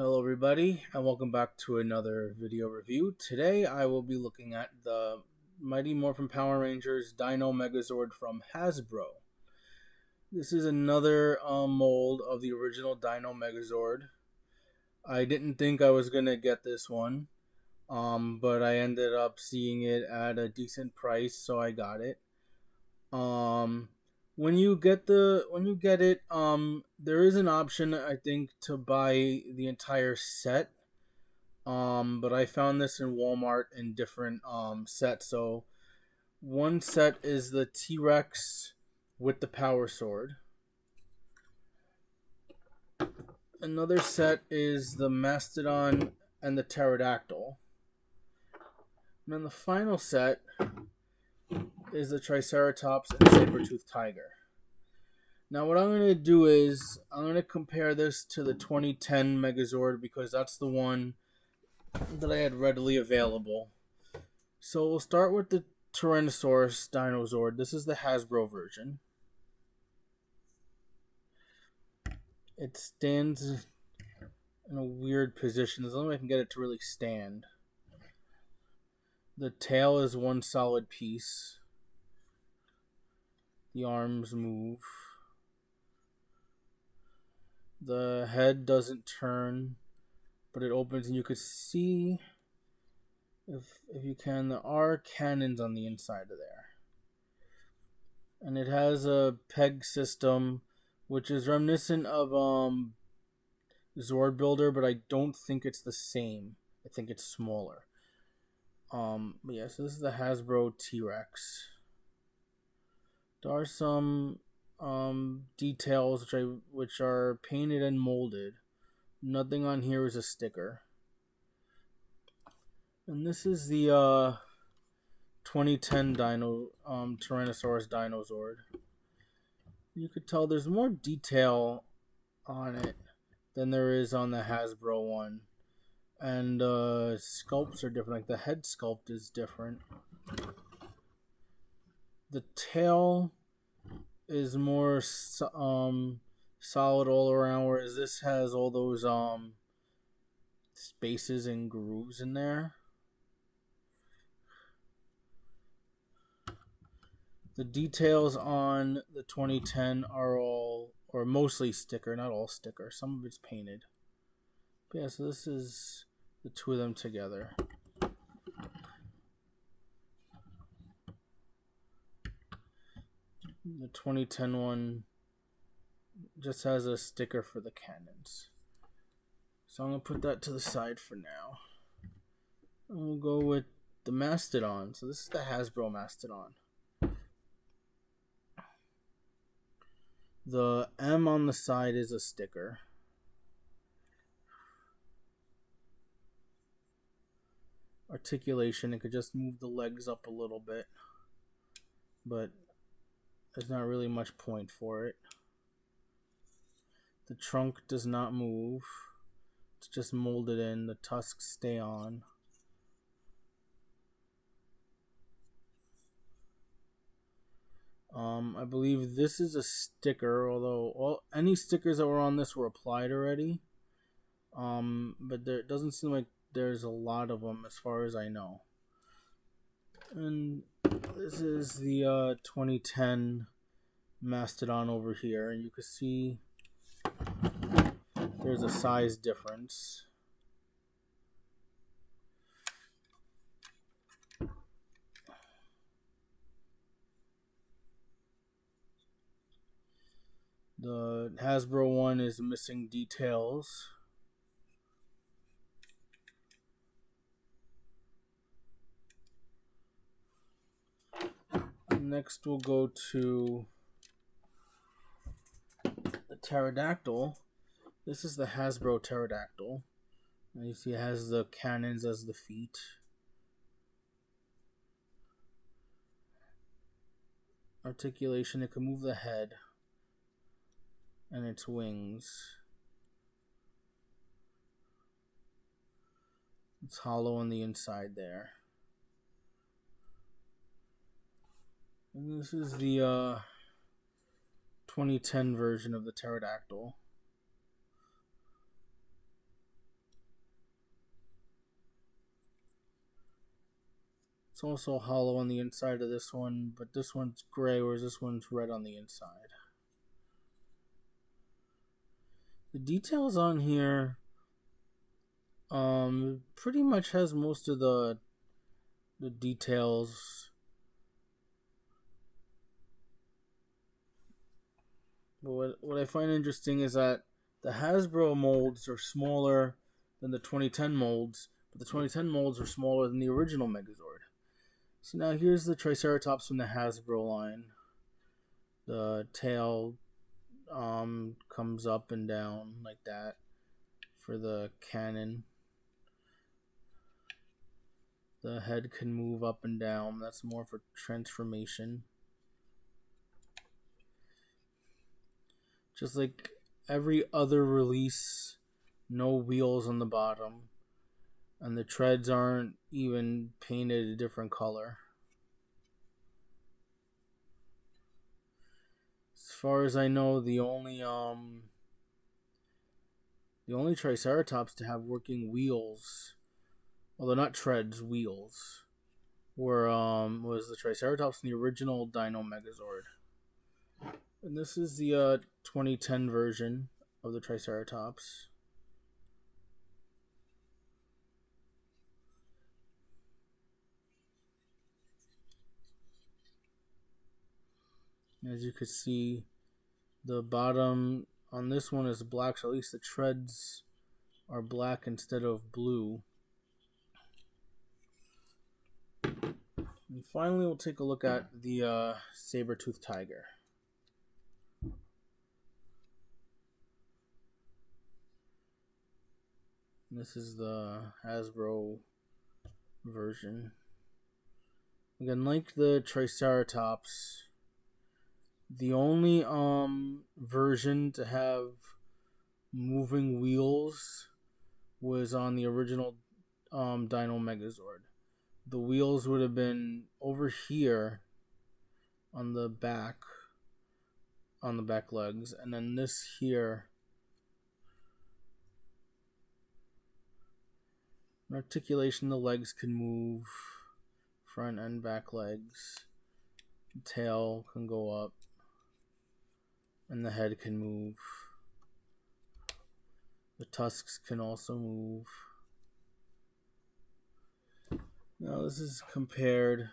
Hello everybody and welcome back to another video review. Today I will be looking at the Mighty Morphin Power Rangers Dino Megazord from Hasbro. This is another mold of the original Dino Megazord. I didn't think I was going to get this one, but I ended up seeing it at a decent price, so I got it. When you get it, there is an option, I think, to buy the entire set. But I found this in Walmart in different sets. So one set is the T-Rex with the power sword. Another set is the Mastodon and the Pterodactyl. And then the final set is the Triceratops and Saber-Tooth Tiger. Now what I'm going to do is I'm going to compare this to the 2010 Megazord because that's the one that I had readily available. So we'll start with the Tyrannosaurus Dinosaur. This is the Hasbro version. It stands in a weird position. There's only way I can get it to really stand. The tail is one solid piece. The arms move. The head doesn't turn, but it opens, and you could see, if you can, there are cannons on the inside of there. And it has a peg system, which is reminiscent of Zord Builder, but I don't think it's the same. I think it's smaller. But yeah, so this is the Hasbro T-Rex. There are some details which are painted and molded. Nothing on here is a sticker. And this is the 2010 Tyrannosaurus Dinosaur. You could tell there's more detail on it than there is on the Hasbro one. And sculpts are different. Like the head sculpt is different. The tail is more solid all around, whereas this has all those spaces and grooves in there. The details on the 2010 are all, or mostly sticker, not all sticker. Some of it's painted. But yeah, so this is the two of them together. The 2010 one just has a sticker for the cannons. So I'm going to put that to the side for now. And we'll go with the Mastodon. So this is the Hasbro Mastodon. The M on the side is a sticker. Articulation, it could just move the legs up a little bit. But there's not really much point for it. The trunk does not move. It's just molded in. The tusks stay on. I believe this is a sticker, although any stickers that were on this were applied already. But there doesn't seem like there's a lot of them as far as I know. And this is the 2010 Mastodon over here, and you can see there's a size difference. The Hasbro one is missing details. Next we'll go to the Pterodactyl. This is the Hasbro Pterodactyl. And you see it has the cannons as the feet. Articulation, it can move the head and its wings. It's hollow on the inside there. And this is the 2010 version of the Pterodactyl. It's also hollow on the inside of this one, but this one's gray, whereas this one's red on the inside. The details on here pretty much has most of the details. But what I find interesting is that the Hasbro molds are smaller than the 2010 molds, but the 2010 molds are smaller than the original Megazord. So now here's the Triceratops from the Hasbro line. The tail comes up and down like that for the cannon. The head can move up and down. That's more for transformation. Just like every other release, no wheels on the bottom. And the treads aren't even painted a different color. As far as I know, the only Triceratops to have working wheels, although not treads, wheels, was the Triceratops in the original Dino Megazord. And this is the 2010 version of the Triceratops. As you can see, the bottom on this one is black, so at least the treads are black instead of blue. And finally, we'll take a look at the Saber-Tooth Tiger. This is the Hasbro version. Again, like the Triceratops, the only version to have moving wheels was on the original Dino Megazord. The wheels would have been over here on the back legs, and then this here. In articulation, the legs can move, front and back legs. The tail can go up, and the head can move. The tusks can also move. Now this is compared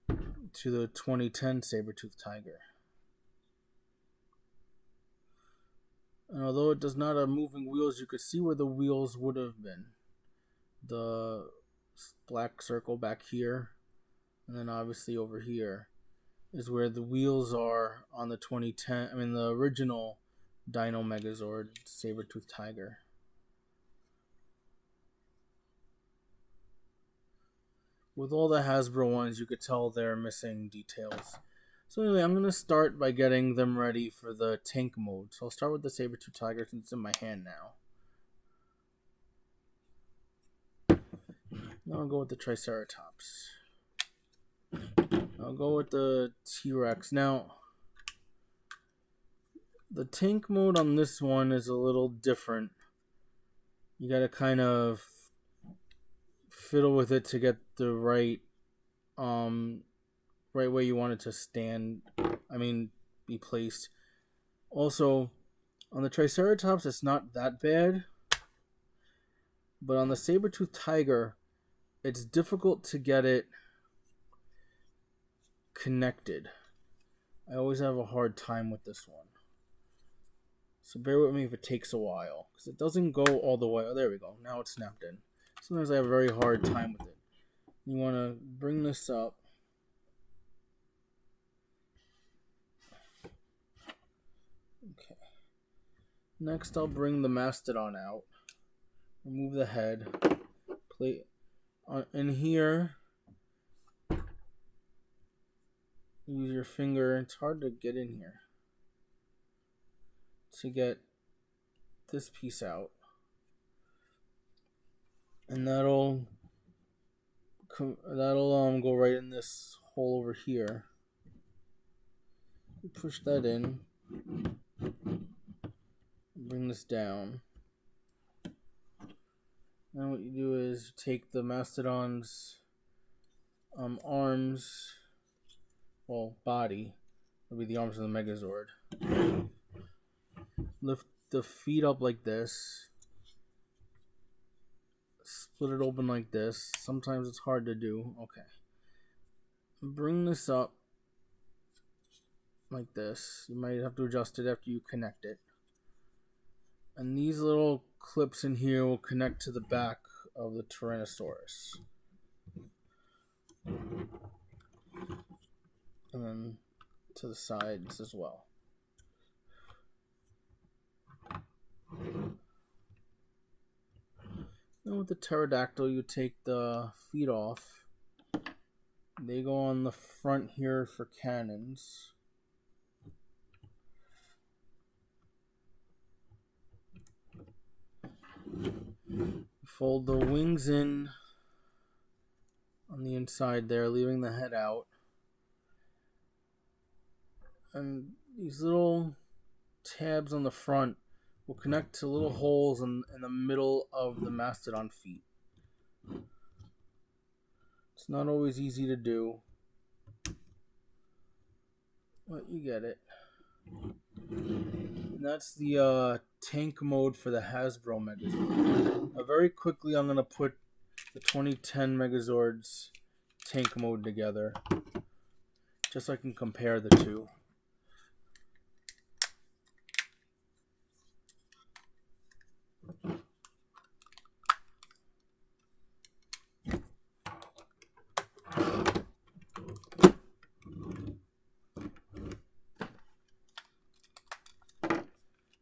to the 2010 Saber-Tooth Tiger. And although it does not have moving wheels, you could see where the wheels would have been. The black circle back here, and then obviously over here is where the wheels are on the the original Dino Megazord Saber-Tooth Tiger. With all the Hasbro ones, you could tell they're missing details. So anyway, I'm going to start by getting them ready for the tank mode. So I'll start with the Saber-Tooth Tiger since it's in my hand now. Now I'll go with the Triceratops. I'll go with the T-Rex. Now, the tank mode on this one is a little different. You gotta kind of fiddle with it to get the right way you want it to stand. Be placed. Also, on the Triceratops, it's not that bad. But on the Saber-Tooth Tiger, it's difficult to get it connected. I always have a hard time with this one. So bear with me if it takes a while, because it doesn't go all the way. Oh, there we go. Now it's snapped in. Sometimes I have a very hard time with it. You want to bring this up. Okay. Next, I'll bring the Mastodon out. Remove the head. Play in here. Use your finger. It's hard to get in here to get this piece out, and that'll go right in this hole over here. Push that in. Bring this down. Now what you do is take the Mastodon's arms, well, body, would be the arms of the Megazord. Lift the feet up like this. Split it open like this. Sometimes it's hard to do. Okay. Bring this up like this. You might have to adjust it after you connect it. And these little clips in here will connect to the back of the Tyrannosaurus. And then to the sides as well. Then with the Pterodactyl, you take the feet off. They go on the front here for cannons. Fold the wings in on the inside there, leaving the head out. And these little tabs on the front will connect to little holes in the middle of the Mastodon feet. It's not always easy to do, but you get it. And that's the tank mode for the Hasbro Megazord. Now very quickly I'm going to put the 2010 Megazord's tank mode together, just so I can compare the two.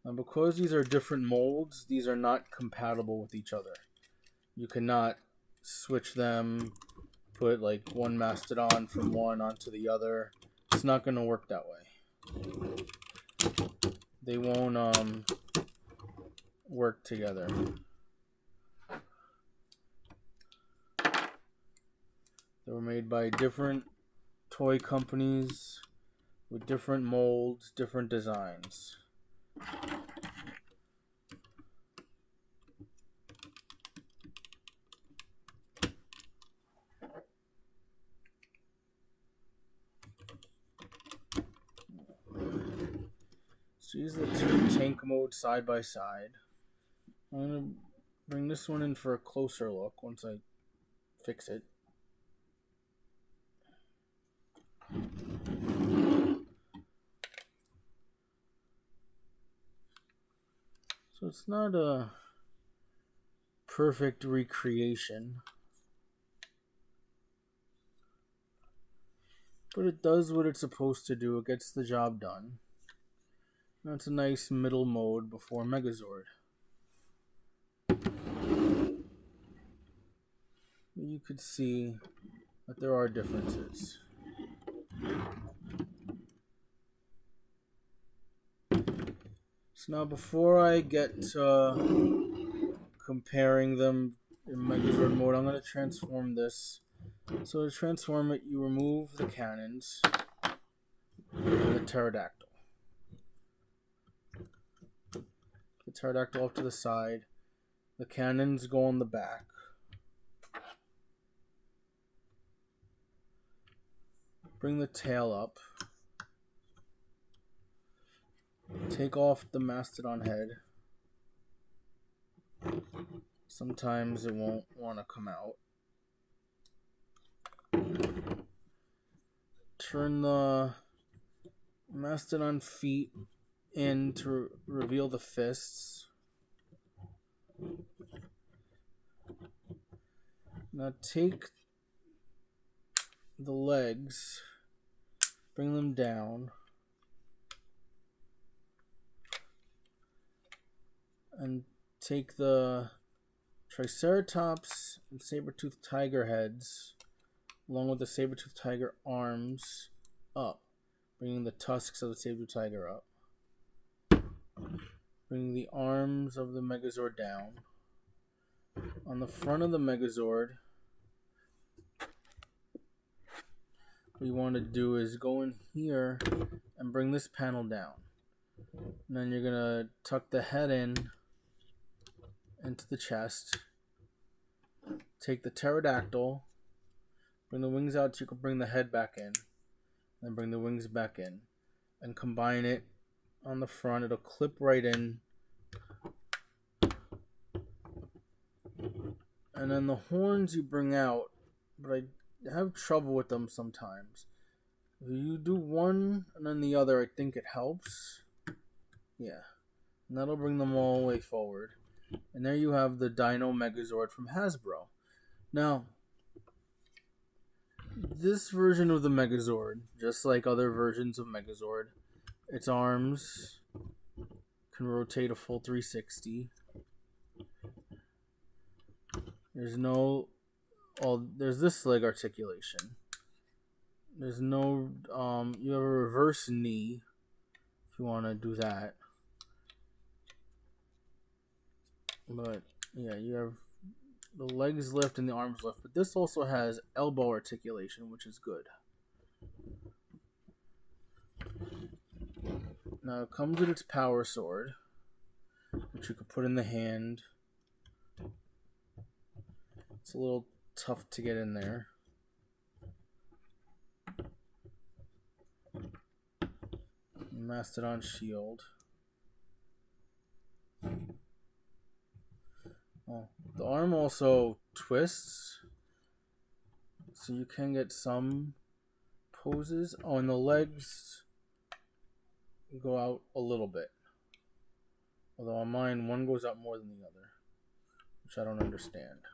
Now, because these are different molds, these are not compatible with each other. You cannot switch them, put like one Mastodon from one onto the other. It's not going to work that way. They won't work together. They were made by different toy companies with different molds, different designs. So use the two tank modes side by side. I'm going to bring this one in for a closer look once I fix it. So it's not a perfect recreation, but it does what it's supposed to do. It gets the job done. That's a nice middle mode before Megazord. You could see that there are differences. So now before I get to comparing them in Megazord mode, I'm going to transform this. So to transform it, you remove the cannons and the Pterodactyl. The Pterodactyl off to the side. The cannons go on the back. Bring the tail up. Take off the Mastodon head. Sometimes it won't want to come out. Turn the Mastodon feet in to reveal the fists. Now take the legs, bring them down, and take the Triceratops and Saber-Tooth Tiger heads along with the Saber-Tooth Tiger arms up, bringing the tusks of the Saber-Tooth Tiger up. Bring the arms of the Megazord down. On the front of the Megazord, what you want to do is go in here and bring this panel down. And then you're going to tuck the head in into the chest. Take the Pterodactyl, Bring the wings out so you can bring the head back in. Then bring the wings back in. And combine it on the front. It'll clip right in. And then the horns you bring out, but I have trouble with them sometimes. If you do one and then the other, I think it helps. Yeah. And that'll bring them all the way forward. And there you have the Dino Megazord from Hasbro. Now, this version of the Megazord, just like other versions of Megazord, its arms can rotate a full 360. There's no... there's this leg articulation. There's no... you have a reverse knee, if you want to do that. But, yeah, you have the legs lift and the arms lift. But this also has elbow articulation, which is good. Now, it comes with its power sword, which you can put in the hand. It's a little tough to get in there. Mastodon shield. Oh, the arm also twists, so you can get some poses. Oh, and the legs go out a little bit. Although on mine, one goes out more than the other, which I don't understand.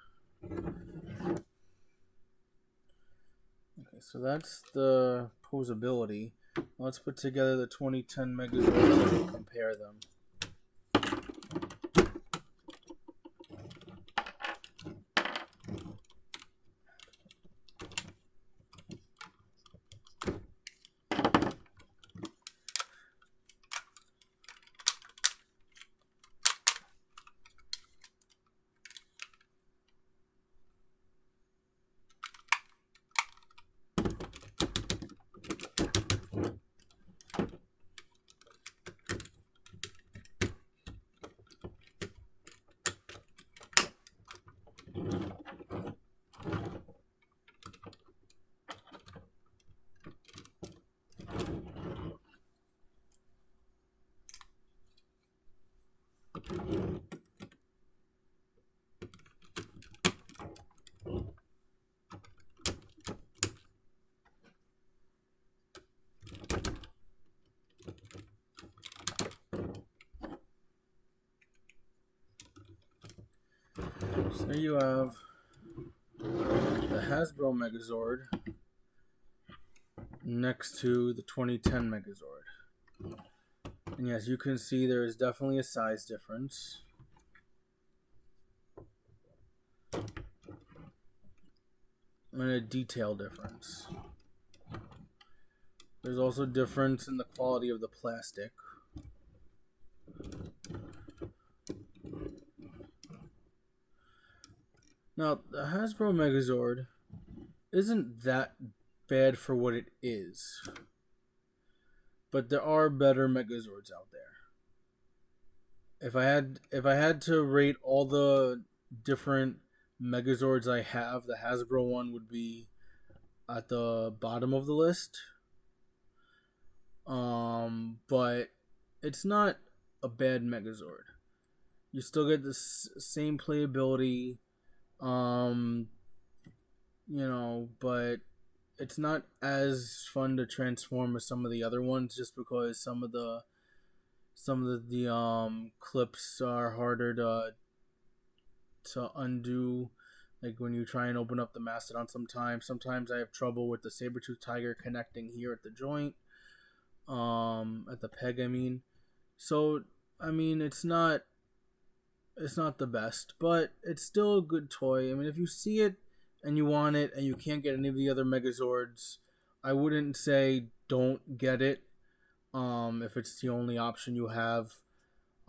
Okay, so that's the posability. Let's put together the 2010 Megazords and compare them. So there you have the Hasbro Megazord next to the 2010 Megazord. And yes, you can see there is definitely a size difference. And a detail difference. There's also a difference in the quality of the plastic. Now, the Hasbro Megazord isn't that bad for what it is. But there are better Megazords out there. If I had to rate all the different Megazords I have, the Hasbro one would be at the bottom of the list. But it's not a bad Megazord. You still get the same playability. But it's not as fun to transform as some of the other ones, just because some of the clips are harder to undo. Like when you try and open up the Mastodon, sometimes I have trouble with the Saber-Tooth Tiger connecting here at the joint, at the peg. So it's not the best, but it's still a good toy. If you see it and you want it and you can't get any of the other Megazords, I wouldn't say don't get it if it's the only option you have.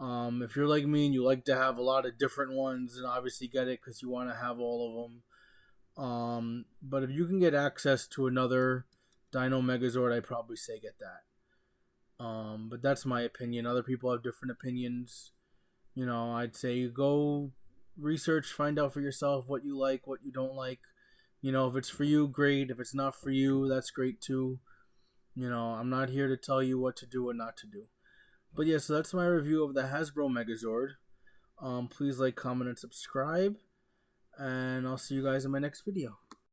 If you're like me and you like to have a lot of different ones, then obviously get it because you want to have all of them. But if you can get access to another Dino Megazord, I'd probably say get that. But that's my opinion. Other people have different opinions. I'd say go research, find out for yourself what you like, what you don't like. You know, if it's for you, great. If it's not for you, that's great too. You know, I'm not here to tell you what to do and not to do. But yeah, so that's my review of the Hasbro Megazord. Please like, comment, and subscribe. And I'll see you guys in my next video.